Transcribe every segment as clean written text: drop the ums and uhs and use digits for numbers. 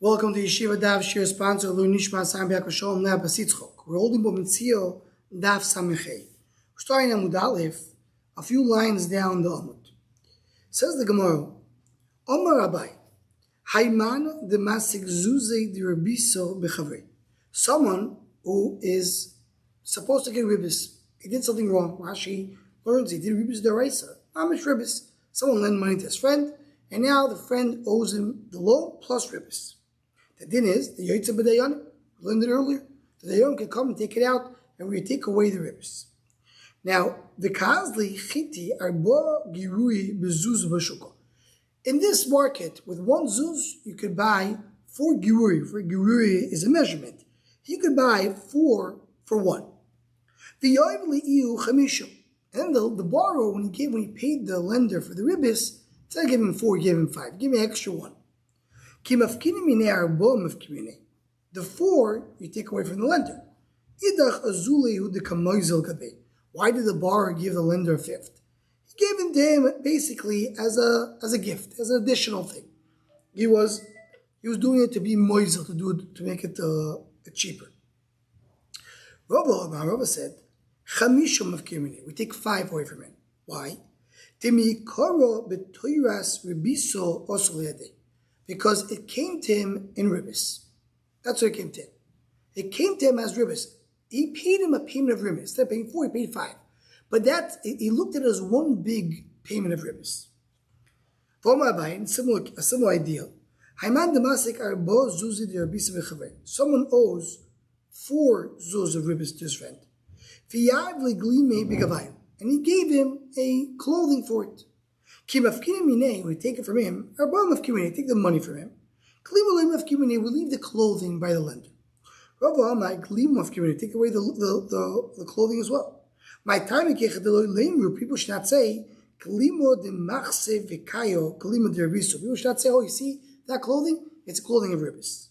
Welcome to Yeshiva Daf Shir sponsor Lu Nishma Sam Biakosholm Nab Basitzchok. We're holding Metzia Daf Samechei. We're starting Amud Aleph, a few lines down the Amud. Says the Gemara, Omar Rabbi, Hayman de Masik Zuze de Rebiso Bechavre. Someone who is supposed to get ribis. He did something wrong. Rashi learns he did ribis deraisa. Amish ribis. Someone lent money to his friend, and now the friend owes him the loan plus ribis. The din is, the Yotze B'dayan, we learned it earlier, the Dayan can come and take it out, and we take away the ribis. Now, the Kazli Chiti Arba Girui Bezuz Bashuka. In this market, with one zuz, you could buy 4 girui. For girui is a measurement. You could buy 4 for 1. The Yoivli Iu Chamishu. And the borrower, when he paid the lender for the ribis, instead of giving him 4, he gave him 5. Give me an extra 1. The 4 you take away from the lender. Why did the borrower give the lender a 5th? He gave it to him basically as a gift, as an additional thing. He was doing it to be moizel, to make it cheaper. Rava said, we take 5 away from him. Why? Because it came to him in ribis. That's what it came to him. It came to him as ribis. He paid him a payment of ribis. Instead of paying 4, he paid 5. But he looked at it as one big payment of ribis. A similar idea. Someone owes 4 zuz of ribis to his friend. And he gave him a clothing for it. We take it from him, we take the money from him. We leave the clothing by the lender. Take away the clothing as well. My time people should not say, people should not say, oh, you see that clothing? It's clothing of ribis.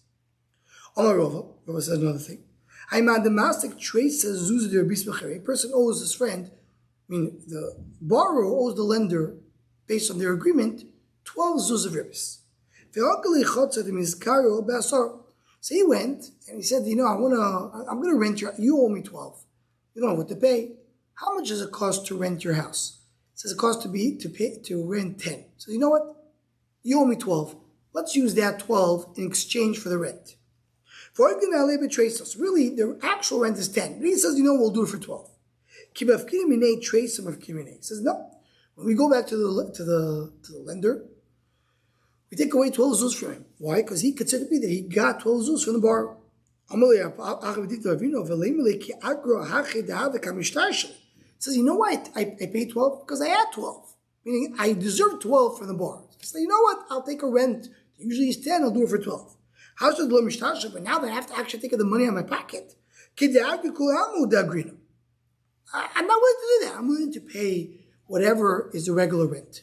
Rava says another thing. A person owes his friend, the borrower owes the lender, based on their agreement, 12 zuz of ribis. So he went and he said, I'm going to rent you owe me 12. You don't know what to pay. How much does it cost to rent your house? It says it costs to rent 10. So you know what? You owe me 12. Let's use that 12 in exchange for the rent. So really, the actual rent is 10. But he says, we'll do it for 12. He says, no. When we go back to the lender, we take away 12 zuz from him. Why? Because he considered that he got 12 zuz from the borrower. Says, you know what? I paid 12 because I had 12. Meaning I deserve 12 from the borrower. So you know what? I'll take a rent. Usually it's 10, I'll do it for 12. How should lo mishtasha? But now that I have to actually take the money out of my pocket, I'm not willing to do that. I'm willing to pay whatever is the regular rent.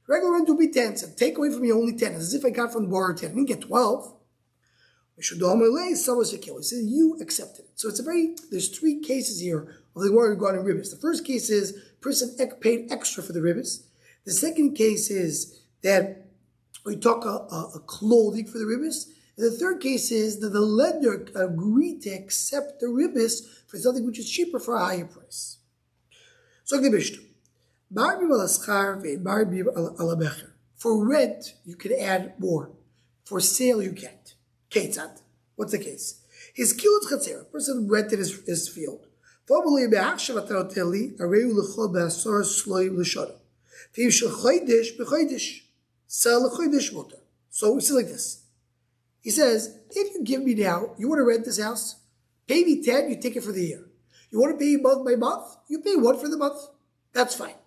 Regular rent will be 10. So take away from me only 10. It's as if I got from the borrower 10. I didn't get 12. He said, you accepted it. So there's 3 cases here of the word regarding ribis. The first case is person paid extra for the ribis. The second case is that we talk a clothing for the ribis. And the third case is that the lender agreed to accept the ribis for something which is cheaper for a higher price. So the Mishnah. For rent, you can add more. For sale, you can't. Ketzad. What's the case? His kilot chatzera. Person rented his field. So we see like this. He says, if you give me now, you want to rent this house? Pay me 10, you take it for the year. You want to pay month by month? You pay 1 for the month. That's fine.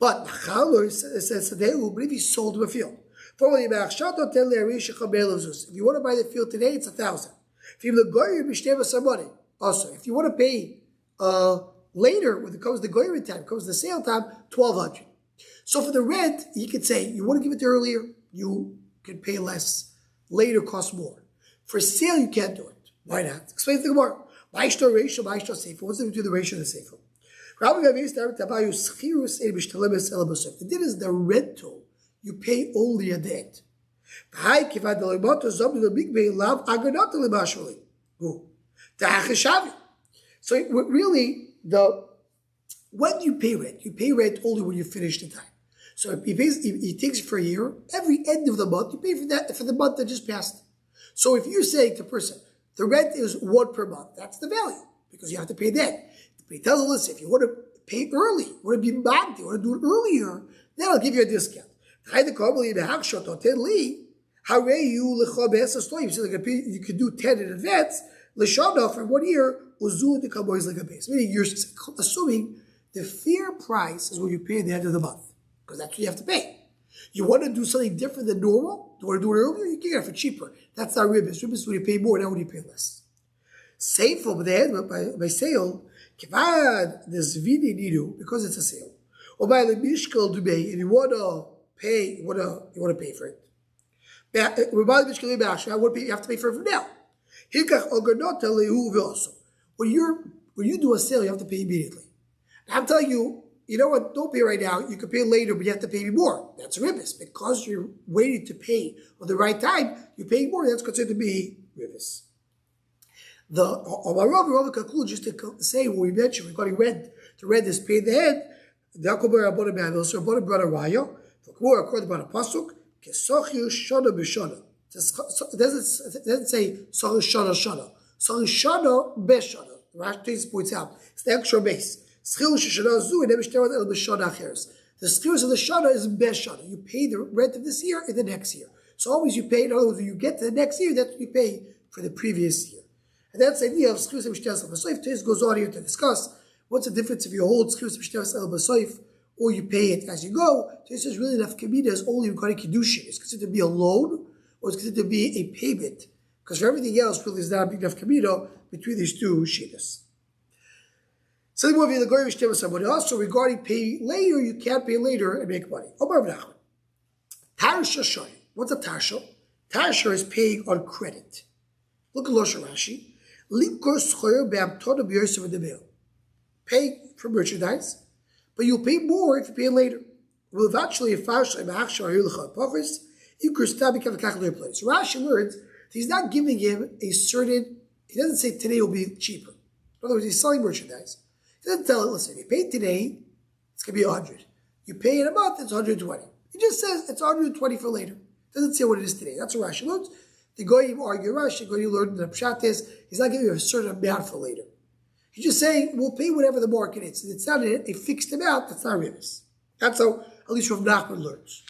But says today, if he sold him a field. If you want to buy the field today, it's 1,000. Also, if you want to pay later, when it comes to the goyim time, comes to the sale time, 1,200. So for the rent, he could say, you want to give it earlier, you can pay less. Later costs more. For sale, you can't do it. Why not? Explain to the Gemara. What's the ratio of the ratio of the sefer? The din is the rental. You pay only at the end. So really, when you pay rent only when you finish the time. So if he takes it for a year, every end of the month, you pay for the month that just passed. So if you're saying to a person, the rent is 1 per month, that's the value, because you have to pay that. But he tells us, listen, if you want to pay early, you want to be magdi, you want to do it earlier, then I'll give you a discount. You could do 10 in advance, for 1 year, meaning you're assuming the fair price is what you pay at the end of the month, because that's what you have to pay. You want to do something different than normal? You want to do it earlier? You can get it for cheaper. That's not ribbis. Ribbis is when you pay more, not when you pay less. Safe over there, but by sale, there's vidi nidu, because it's a sale. Or by the mishkal dubay, and you want to pay, you want to pay for it. You have to pay for it from now. When you do a sale, you have to pay immediately. I'm telling you, you know what, don't pay right now, you can pay later, but you have to pay me more. That's ribbis. Because you're waiting to pay at the right time, you're paying more, that's considered to be ribbis. The Rava concludes just to say what we mentioned regarding rent. The rent is paid the head. The Akobar Rabbanah B'Avil, so Rabbanah brought a raya. The Gemara according to a pasuk, Kesochir Shana B'Shana. It doesn't say Sochir Shana Shana. Sochir Shana B'Shana. Rashi points out it's the extra base. The schilus of the shana is best shana. You pay the rent of this year in the next year. So always you pay, in other words, when you get to the next year, that's what you pay for the previous year. And that's the idea of schilus of Mishnah B'Soif. Today's goes on here to discuss what's the difference if you hold schilus of Mishnah B'Soif or you pay it as you go. This is really enough kamida is only regarding Kiddushin. It's considered to be a loan or it's considered to be a payment. Because for everything else, really is not a big enough kamida between these two shittas. So also regarding pay later, you can't pay later and make money. Tarsha shoy. What's a tarsha? Tarsha is paying on credit. Look at Losha Rashi. Pay for merchandise, but you'll pay more if you pay later. So Rashi learns that he's not giving him a certain, he doesn't say today will be cheaper. In other words, he's selling merchandise. He doesn't tell it, listen, if you pay today, it's going to be 100. You pay in a month, it's 120. He just says it's 120 for later. Doesn't say what it is today. That's what Rashi learns. The Goyim argue Rashi, the Goyim learn the Pshat is, he's not giving you a certain amount for later. He's just saying, we'll pay whatever the market is. It's not a fixed amount, that's not ribbis. That's how, at least Rav Nachman learns.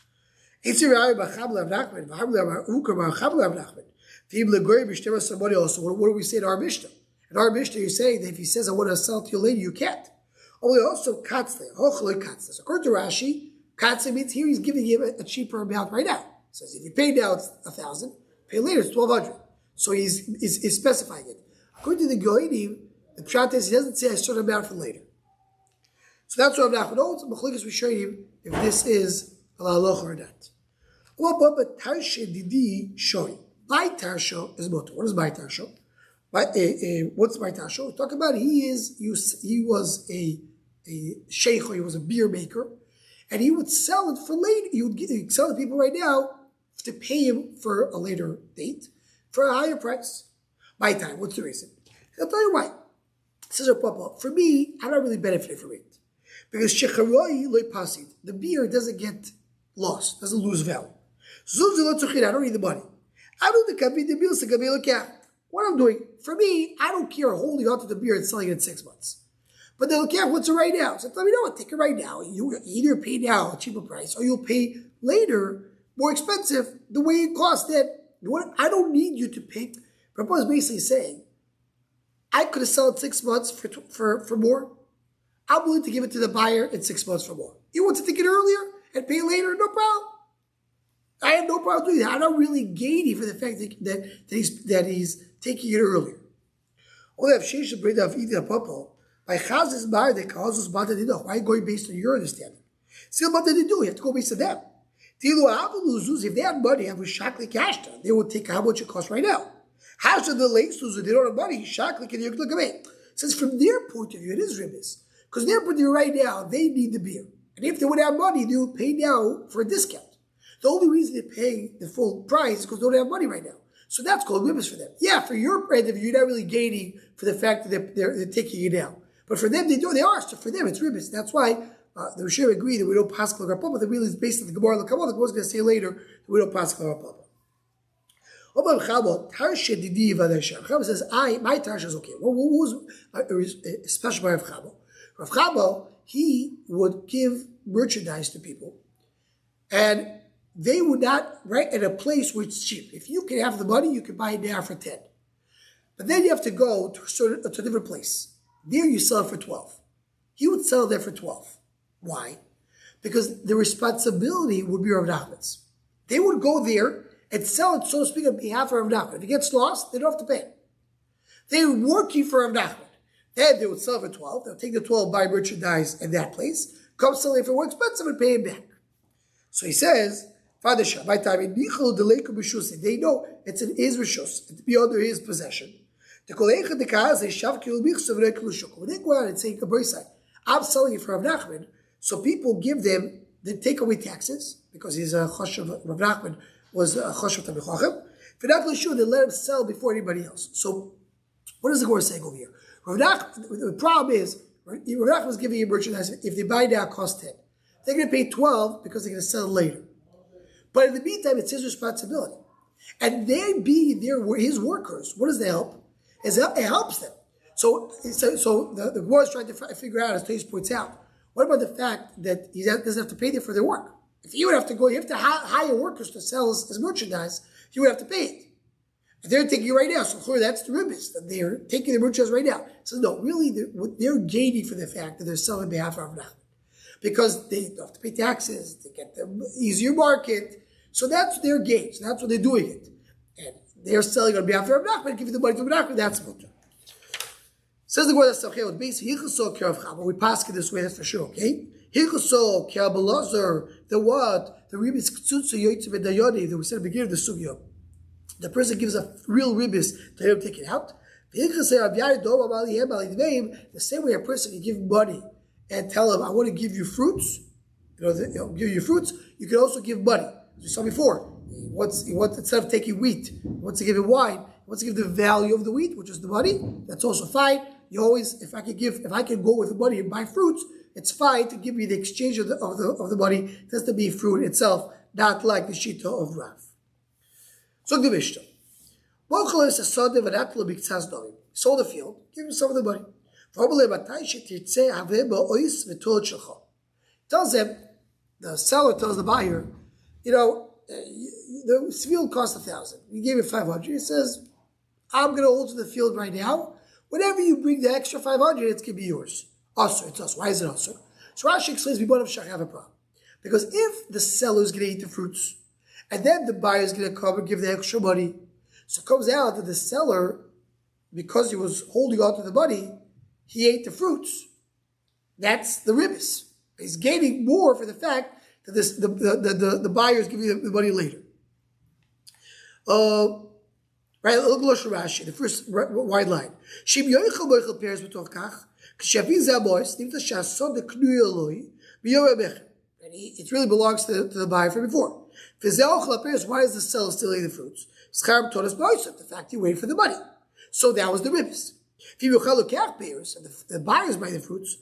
Also, what do we say to our Mishnah? In our Mishnah, you say that if he says, I want to sell to you later, you can't. Only also, katzle. According to Rashi, katzle means here he's giving him a cheaper amount right now. He says, if you pay now, it's 1,000. Pay later, it's 1,200. So he's specifying it. According to the Goinim, the pshat is he doesn't say a certain amount for later. So that's what Rav Nachman knows. Machlikas we show you if this is a halacha or not. But tarsha didi shoy. My tarsha is motor. What is my tarsha? What's my tarsha? We talk about he was a sheikh, or he was a beer maker, and he would sell it for later. He would sell it to people right now to pay him for a later date for a higher price. My time. What's the reason? I'll tell you why. Says Papa, for me, I'm not really benefiting from it. Because the beer doesn't get lost, doesn't lose value. I don't need the money. What I'm doing, for me, I don't care holding on to the beer and selling it in 6 months. But they'll care what's it right now. So let me know what, take it right now. You either pay now a cheaper price or you'll pay later more expensive the way it cost it. I don't need you to pay. Papa is basically saying, I could have sold it 6 months for more. I'm willing to give it to the buyer in 6 months for more. You want to take it earlier and pay later? No problem. I have no problem doing that. I'm not really gaining for the fact that he's taking it earlier. Only if she should bring up eating a papa. By Chaz's bar, the Chaz's bar did not. Why are you going based on your understanding? Still, what did they do? You have to go based on them. If they had money, have shakli cash done, they would take how much it costs right now. How should the late Suzu? They don't have money. Shakli can you look away? Since from their point of view, it is ribbis. Because their point of view right now, they need the beer. And if they would have money, they would pay now for a discount. The only reason they pay the full price is because they don't have money right now. So that's called ribbis for them. Yeah, for your brand, you're not really gaining for the fact that they're taking you down. But for them, they are. So for them, it's ribbis. That's why the Yeshiva agree that we don't pass the Rapapa. That really is based on the Gemara. The Gemara was going to say later that we don't pass the Rapapa. Chava says, my tarsha is okay. What was special by Rav Chava? Rav Chava, he would give merchandise to people, and they would not, right, at a place where it's cheap. If you can have the money, you can buy it there for 10. But then you have to go to a different place. There you sell it for 12. He would sell it there for 12. Why? Because the responsibility would be Rav Nachman's. They would go there and sell it, so to speak, on behalf of Rav Nachman. If it gets lost, they don't have to pay. They're working for Rav Nachman. Then they would sell it for 12. They'll take the 12, buy merchandise at that place, come sell it for more expensive and pay it back. So he says, Father Shah, by time, they know it's in his rishus, to be under his possession. When they go out and say, I'm selling it for Rav Nachman, so people give them, they take away taxes, because he's a choshev, Rav Nachman was a choshev Talmid Chacham. They let him sell before anybody else. So, what does the Gemara say over here? The problem is, Rav Nachman was giving you merchandise, if they buy now, it costs 10. They're going to pay 12 because they're going to sell it later. But in the meantime, it's his responsibility. And they being his workers, what does that help? It helps them. So the Gemara is trying to figure out, as Tais points out, what about the fact that he doesn't have to pay them for their work? If you would have to go, you have to hire workers to sell his merchandise, you would have to pay it. And they're taking it right now. So that's the ribbis. They're taking the merchandise right now. So no, really, they're gaining for the fact that they're selling on behalf of Rav Nachman. Because they don't have to pay taxes, they get the easier market. So that's their gain. So that's what they're doing it. And they're selling on behalf of Rav Nachman, giving the money to Rav Nachman, that's what. Says the word that's okay with base. We pass it this way, that's for sure, okay? The what? The ribis ktsutsu yoytze v'dayodi that we said at the beginning of the sugya. The person gives a real ribis to him take it out. The same way a person can give money and tell him, I want to give you fruits. Give you fruits. You can also give money. As we saw before, he wants instead of taking wheat, he wants to give him wine. He wants to give the value of the wheat, which is the money. That's also fine. You always, if I can go with the money and buy fruits, it's fine to give me the exchange of the money. It has to be fruit itself, not like the shita of Rav. So the Mishnah. Sold the field, give him some of the money. Tells him, the seller tells the buyer, the field costs 1,000. You gave it 500. He says, I'm going to hold to the field right now. Whenever you bring the extra 500, it's going to be yours. Also, it's us. Why is it also? So Rashi explains, we have a problem. Because if the seller is going to eat the fruits, and then the buyer is going to come and give the extra money, so it comes out that the seller, because he was holding on to the money, he ate the fruits. That's the ribbis. He's gaining more for the fact that the buyer is giving the money later. Right, look at Rashi, the first wide line. And it really belongs to the buyer from before. Why is the seller still eating the fruits? The fact he waited for the money. So that was the ribbis. And the buyers buy the fruits.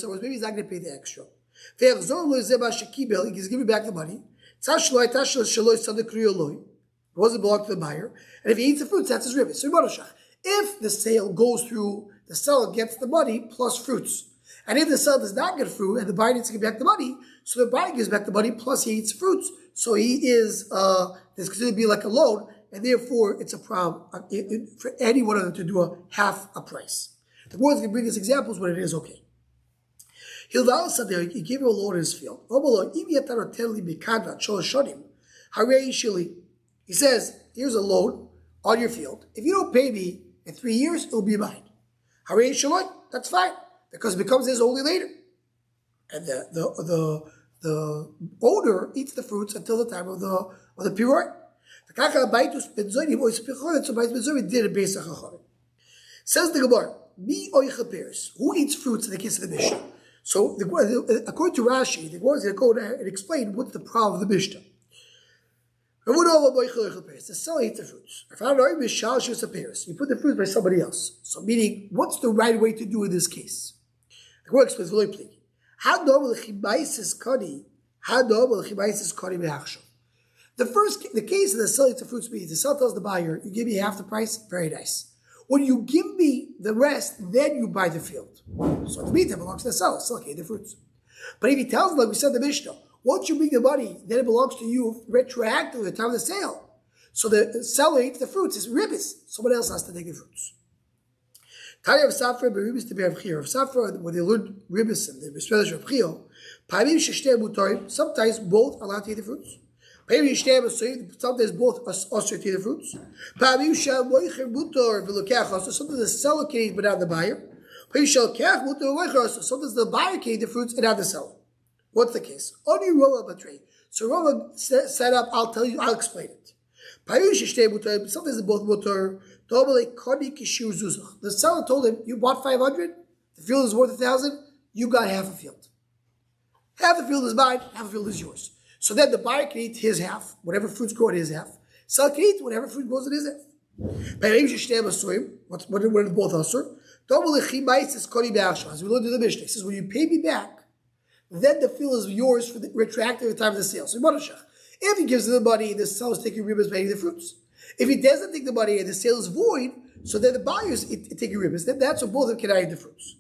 So maybe he's not going to pay the extra. He's giving back the money. It doesn't belong to the buyer. And if he eats the fruits, that's his ribbis. So if the sale goes through, the seller gets the money plus fruits. And if the seller does not get fruit and the buyer needs to give back the money, so the buyer gives back the money plus he eats fruits. So he is, it's considered to be like a loan, and therefore it's a problem for any one of them to do a half a price. The more they can bring us examples when it is okay. He gave him a loan in his field. He says, here's a loan on your field. If you don't pay me in 3 years, it'll be mine. That's fine, because it becomes his only later. And the owner eats the fruits until the time of the piroi. Says the Gemara, who eats fruits in the case of the Mishnah? So according to Rashi, the Gemara is going to go there and explain what's the problem of the Mishnah. The seller eats the fruits. You put the fruits by somebody else. So meaning, what's the right way to do in this case? The Gemara explains very plainly. The case of the seller eats the fruits means the seller tells the buyer, you give me half the price, very nice. When you give me the rest, then you buy the field. So the meantime belongs to the seller, seller can eat the fruits. But if he tells them, like we said in the Mishnah, once you bring the money, then it belongs to you retroactively at the time of the sale. So the seller eats the fruits, it's ribbis. Someone else has to take the fruits. Tanya of Safra, beribis to Rav Chia. Rav Safra, when they learned ribbis and the Bespedish of Chia, sometimes both are allowed to eat the fruits. Sometimes both are also to eat the fruits. Sometimes the seller can eat without the buyer. Sometimes the buyer can eat the fruits and not the seller. What's the case? Only Rava betray. So Rava set up, I'll explain it. Sometimes they're both mutter. The seller told him, you bought 500, the field is worth 1,000, you got half a field. Half the field is mine, half the field is yours. So then the buyer can eat his half, whatever fruits grow in his half. Seller can eat whatever fruit grows in his half. What are both usher? As we learned in the Mishnah, it says, when you pay me back, then the field is yours for the retroactive at the time of the sale. So if he gives the money, the seller is taking ribbons by eating the fruits. If he doesn't take the money and the sale is void, so then the buyers taking ribbons. Then that's what both of them can eat the fruits.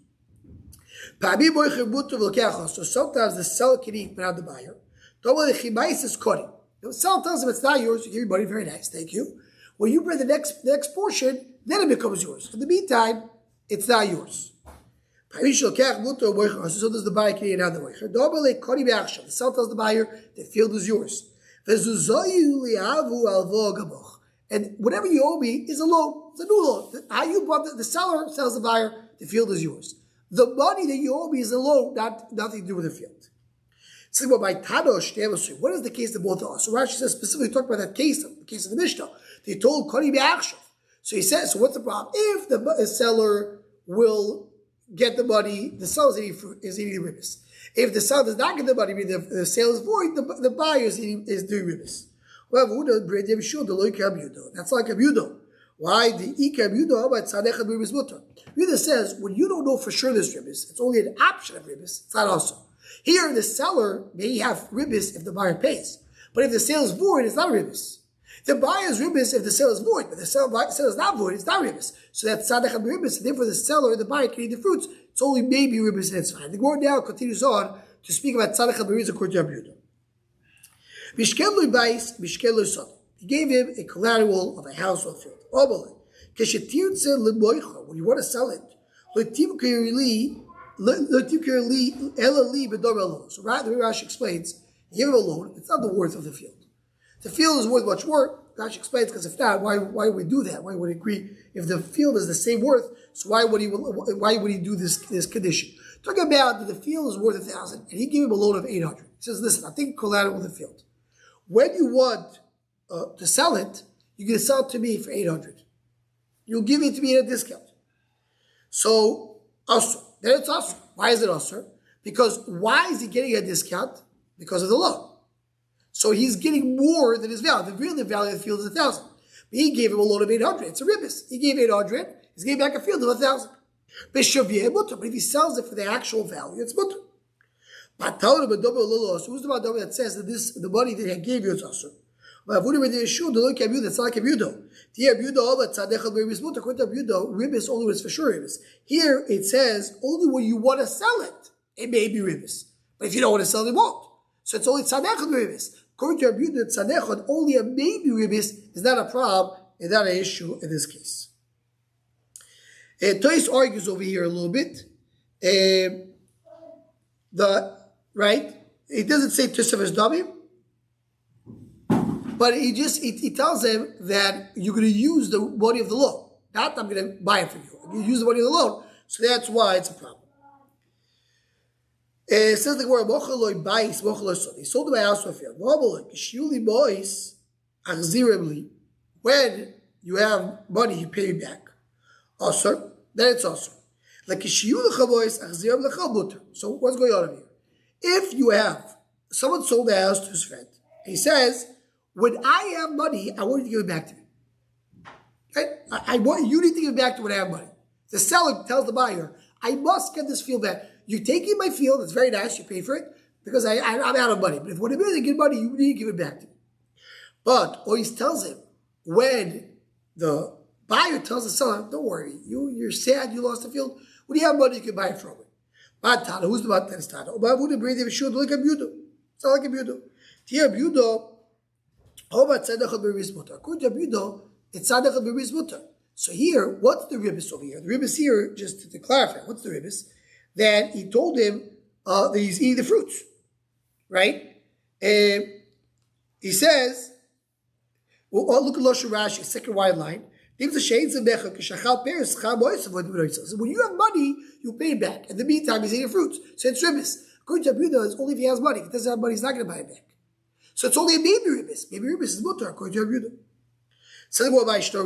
So sometimes the seller can eat without the buyer. The seller tells him it's not yours, you give me money, very nice, thank you. When you bring the next portion, then it becomes yours. In the meantime, it's not yours. So does the buyer can eat another way. The seller tells the buyer, the field is yours. And whatever you owe me is a loan. It's a new loan. How you bought the seller tells the buyer, the field is yours. The money that you owe me is a loan, nothing to do with the field. So what is the case that both are? So Rashi says specifically talking about that case, the case of the Mishnah. They told Koni Be'achshav. So he says, so what's the problem? If the seller will get the money, the seller is eating ribbis. If the seller does not get the money, the sale is void, the buyer is doing ribbis. That's like a Abudo. Why? The Ika Abudo about Tzadechad ribbis mutter. Abudo says, when you don't know for sure there's ribbis, it's only an option of ribbis, it's not also. Here, the seller may have ribbis if the buyer pays. But if the sale is void, it's not ribbis. The buyer's ribbis if the sale is void, but the sale is not void, it's not ribbis. So that's tzadach ribbis, and therefore the seller, the buyer can eat the fruits. It's only maybe ribbis and it's fine. The Gemara now continues on to speak about tzadach ribbis according to Abuda. He gave him a collateral of a house or field. When you want to sell it, so right, the way Rashi explains, you give him a loan, it's not the worth of the field. The field is worth much more. Rashi explains, because if not, why would we do that? Why would he agree? If the field is the same worth, so why would he do this condition? Talking about that the field is worth 1,000, and he gave him a loan of 800. He says, listen, I think collateral of the field. When you want to sell it, you're going to sell it to me for 800. You'll give it to me at a discount. So, also, then it's also. Why is it also? Because why is he getting a discount? Because of the loan. So he's getting more than his value. The real value of the field is 1,000. But he gave him a loan of 800. It's a ribbis. He gave 800. He's giving back a field of 1,000. But if he sells it for the actual value, it's mutter. But who's the Madama that says that the money that he gave you is also? That's like a Abudo. Ribbis only when it's for sure ribbis. Here it says only when you want to sell it, it may be ribbis. But if you don't want to sell it, it won't. So it's only tzadechad ribbis. According to Abuda, tzadechad, only a maybe ribbis is not a problem, is not an issue in this case. Toys argues over here a little bit. Right? It doesn't say Tosefes Damim, but he tells him that you're going to use the money of the loan. Not I'm going to buy it for you. You use the money of the loan, so that's why it's a problem. It says the word mochel bais mochel son. He sold my house for a field. Shuli boys achziremli. When you have money, you pay me back. Also, then it's also. So what's going on here? If you have someone sold the house to his friend, he says, when I have money, I want you to give it back to me. Right? I want you to give it back to when I have money. The seller tells the buyer, I must get this field back. You're taking my field, it's very nice, you pay for it, because I'm out of money. But if when it is good money, you need to give it back to me. But always tells him, when the buyer tells the seller, don't worry, you're sad you lost the field. When you have money, you can buy it from me. But Tana, who's the Tana? Is Tana. But wouldn't bring the shoe like a budo. It's not like a budo. Here, budo, according to budo, it's tzedakah b'ris mutar. So here, what's the ribbis over here? The ribbis here, just to clarify, what's the ribbis? That he told him that he's eating the fruits, right? He says, well, look at Loshe Rashi, second wide line. So when you have money, you pay it back. In the meantime, he's eating fruits. So it's ribbis. According to Abuda, it's only if he has money. If he doesn't have money, he's not going to buy it back. So it's only a maybe ribbis. Maybe ribbis is mutar, according to Abuda. So what's the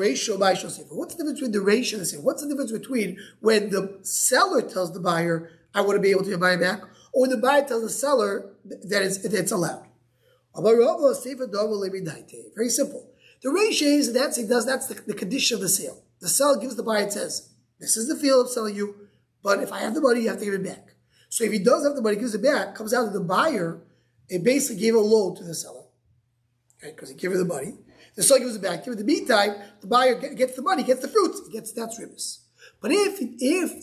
difference between the ratio and the sale? What's the difference between when the seller tells the buyer, I want to be able to buy it back, or when the buyer tells the seller that it's allowed? Very simple. The ratio is that's the condition of the sale. The seller gives the buyer, it says, this is the field I'm selling you, but if I have the money, you have to give it back. So if he does have the money, he gives it back, comes out to the buyer, it basically gave a loan to the seller. Okay, because he gave her the money. The seller gives it back. In the meantime, the buyer gets the money, gets the fruits. That's ribbis. But if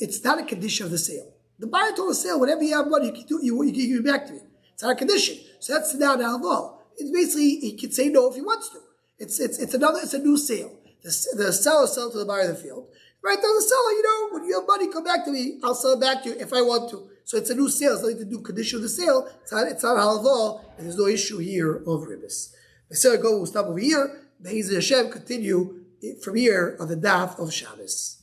it's not a condition of the sale, the buyer told the seller, whenever you have money, you can give it back to me. It's not a condition. So that's now halal. It's basically, he can say no if he wants to. It's a new sale. The seller sells to the buyer of the field. Right, tell the seller, when you have money, come back to me. I'll sell it back to you if I want to. So it's a new sale. It's nothing to do condition of the sale. It's not halal, and there's no issue here of ribbis. We'll stop over here. Be'ez Hashem continue from here on the daf of Shabbos.